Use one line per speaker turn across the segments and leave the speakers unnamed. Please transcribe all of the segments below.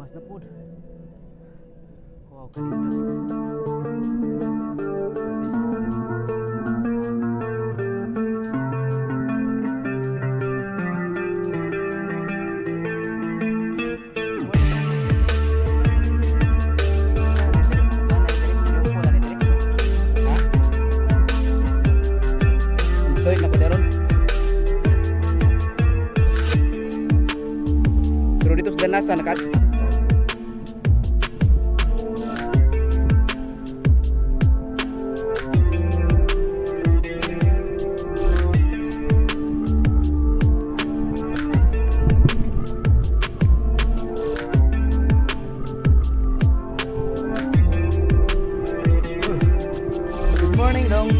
lawas na pud. Wow, kanindot. Nasa nakat Good morning dong.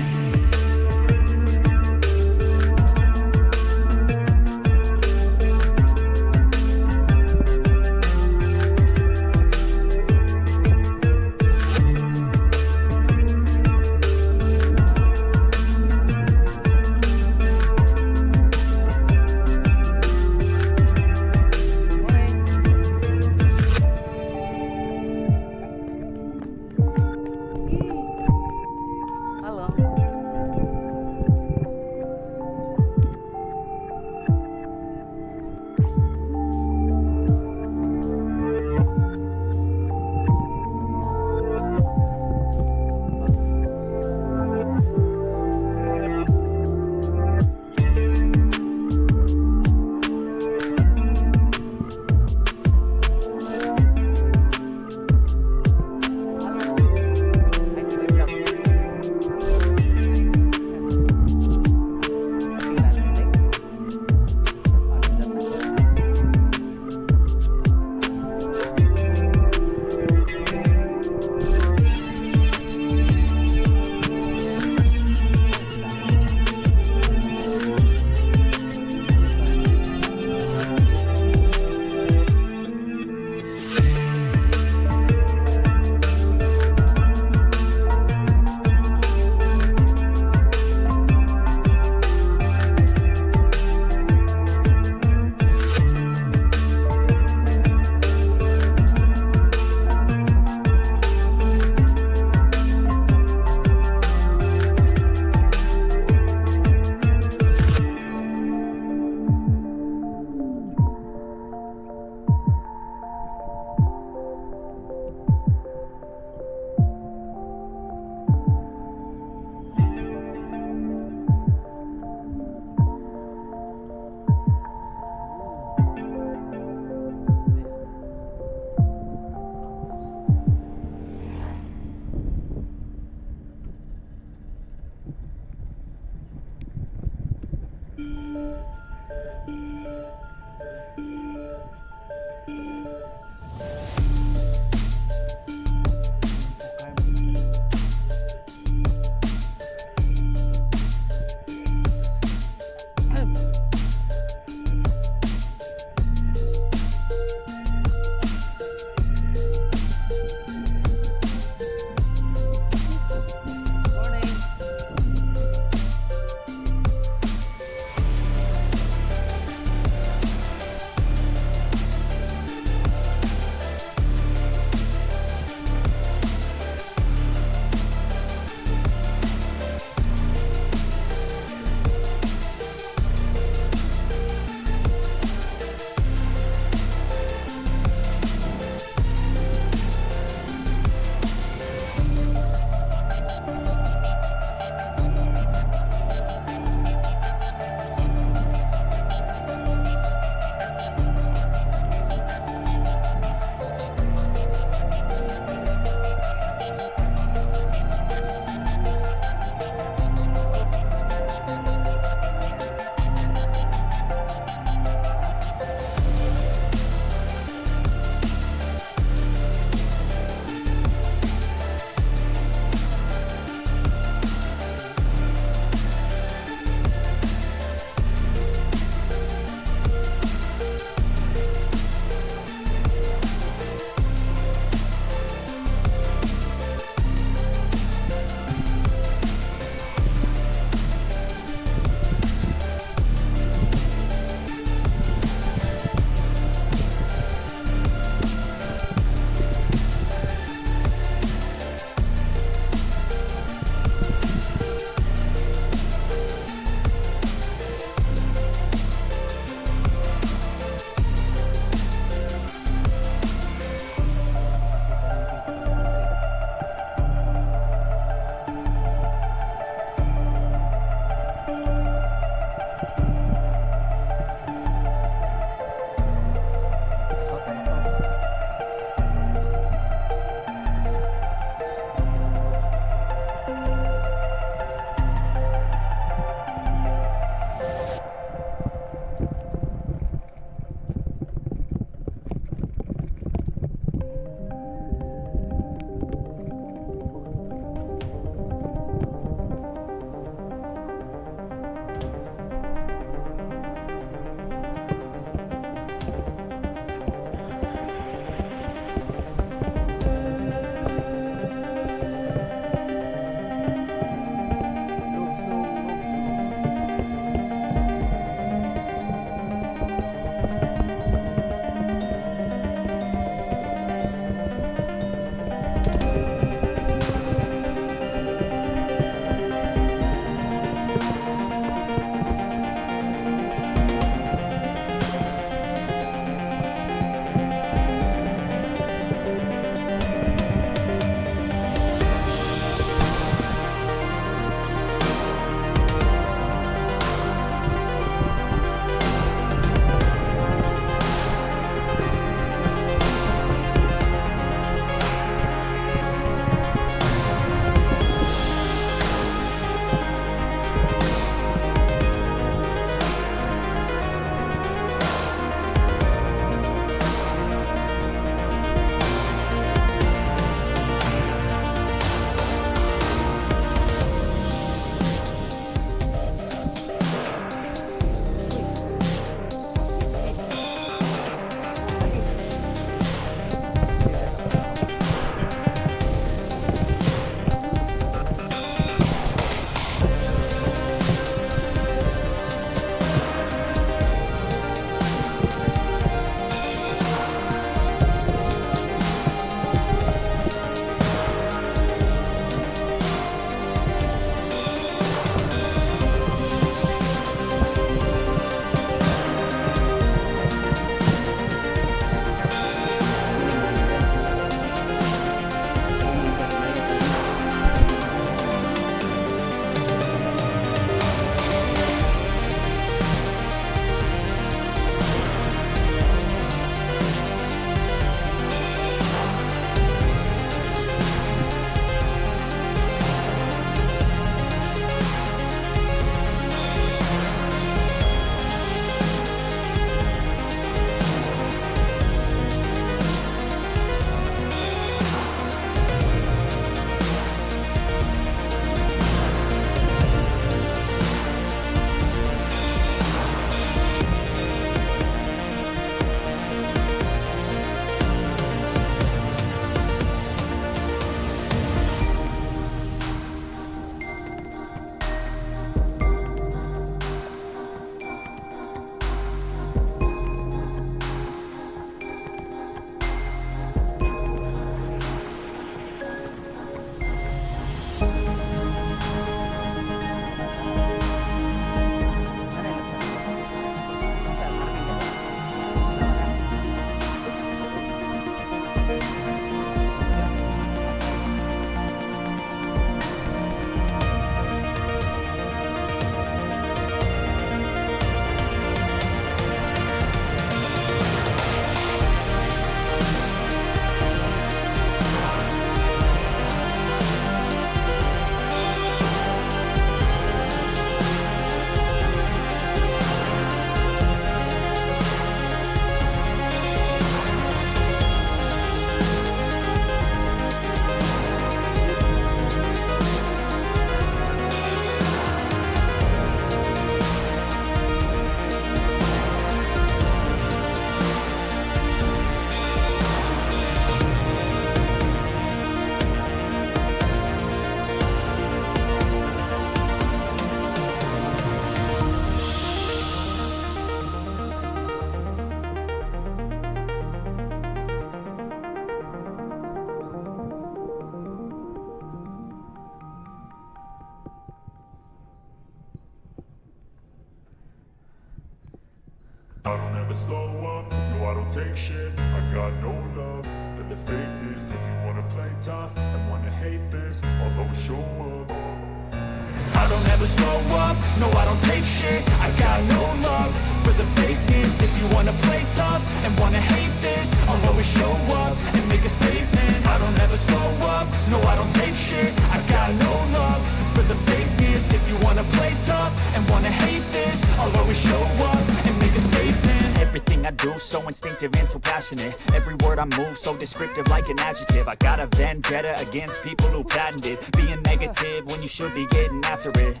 I don't ever slow up, no I don't take shit. I got no love for the fakeness. If you wanna play tough and wanna hate this, I'll always show up. I don't ever slow up, no I don't take shit. I got no love for the fakeness. If you wanna play tough and wanna hate this, I'll always show up and make a statement. I don't ever slow up, no I don't take shit. I got no love for the fakeness. If you wanna play tough and wanna hate this, I'll always show up and make a statement.
Everything I do so instinctive and so passionate. Every word I move so descriptive like an adjective. I got a vendetta against people who patented being negative when you should be getting after it.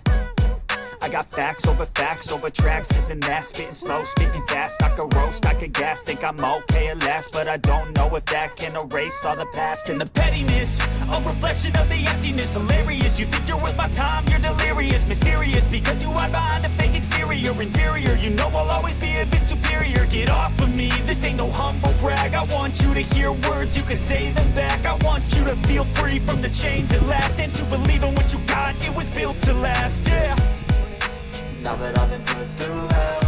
I got facts over tracks, this and that. Spitting slow, spitting fast. I could roast, I could gas. Think I'm okay at last, but I don't know if that can erase all the past. And the pettiness, a reflection of the emptiness. Hilarious, you think you're worth my time, you're delirious. Mysterious, because you hide behind a fake exterior. Inferior, you know I'll always be a bit superior. Get off of me, this ain't no humble brag. I want you to hear words, you can say them back. I want you to feel free from the chains at last, and to believe in what you got, it was built to last, yeah.
Now that I've been put through hell,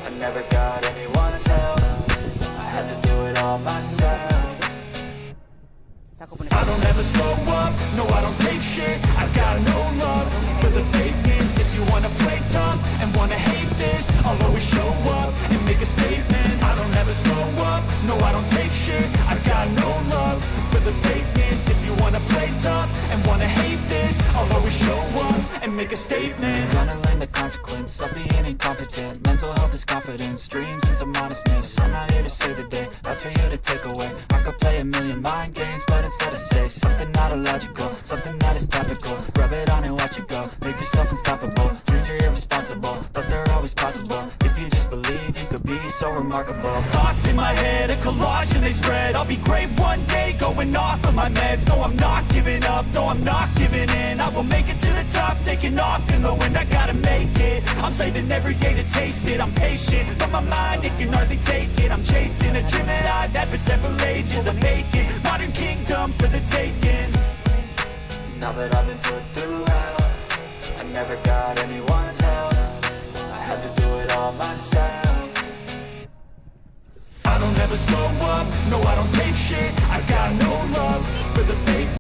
I never got anyone's help. I had to do it all myself.
I don't ever slow up, no I don't take shit. I got no love for the fakeness. If you wanna play tough and wanna hate this, I'll always show up and make a statement. I don't ever slow up, no I don't take shit. I got no love for the fakeness. If you wanna play tough and wanna hate this, I'll always show up and make a statement.
Gonna learn the consequence of being incompetent. Mental health is confidence, dreams and some modestness. I'm not here to save the day, that's for you to take away. I could play a million mind games, but instead I say something not illogical, something that is topical. Rub it on and watch it go, make yourself unstoppable. Dreams are irresponsible, but they're always possible. If you just believe, you could be so remarkable.
Thoughts in my head, a collage and they spread. I'll be great one day, going off of my meds. No, I'm not giving up, no, I'm not giving in. I will make it to the top, taking off in the wind. I gotta make it, I'm saving every day to taste it. I'm patient, but my mind, it can hardly take it. I'm chasing a dream that I've had for several ages. I'm making modern kingdom for the taking.
Now that I've been put through hell, I never got anyone's help. I had to do it all myself.
I don't ever slow up, no I don't take shit.